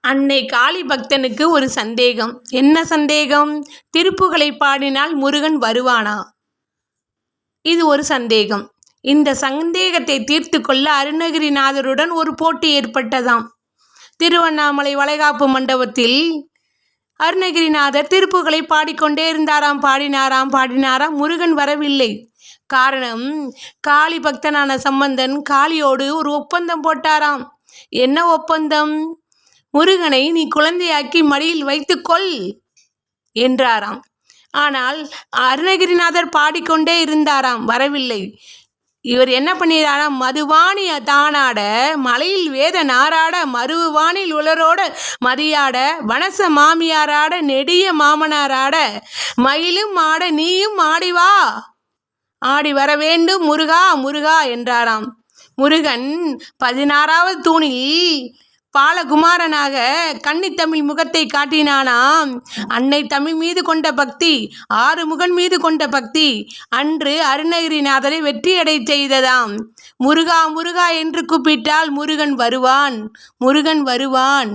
அன்னை காளி பக்தனுக்கு ஒரு சந்தேகம். என்ன சந்தேகம்? திருப்புகளை பாடினால் முருகன் வருவானா? இது ஒரு சந்தேகம். இந்த சந்தேகத்தை தீர்த்து கொள்ள அருணகிரிநாதருடன் ஒரு போட்டி ஏற்பட்டதாம். திருவண்ணாமலை வளைகாப்பு மண்டபத்தில் அருணகிரிநாதர் திருப்புகளை பாடிக்கொண்டே இருந்தாராம். பாடினாராம். முருகன் வரவில்லை. காரணம், காளி பக்தனான சம்பந்தன் காளியோடு ஒரு ஒப்பந்தம் போட்டாராம். என்ன ஒப்பந்தம்? முருகனை நீ குழந்தையாக்கி மடியில் வைத்துக்கொள் என்றாராம். ஆனால் அருணகிரிநாதர் பாடிக்கொண்டே இருந்தாராம், வரவில்லை. இவர் என்ன பண்ணிறாராம்? மதுவாணி தானாட, மலையில் வேத நாராட, மருவானில் உலரோட மதியாட, வனச மாமியாராட, நெடிய மாமனாராட, மயிலும் ஆட, நீயும் ஆடிவா, ஆடி வர வேண்டும் முருகா முருகா என்றாராம். முருகன் 16வது தூணில் பாலகுமாரனாக கன்னித்தமிழ் முகத்தை காட்டினானாம். அன்னை தமிழ் மீது கொண்ட பக்தி, ஆறுமுகன் மீது கொண்ட பக்தி அன்று அருணகிரிநாதரை வெற்றியடை செய்ததாம். முருகா முருகா என்று கூப்பிட்டால் முருகன் வருவான்.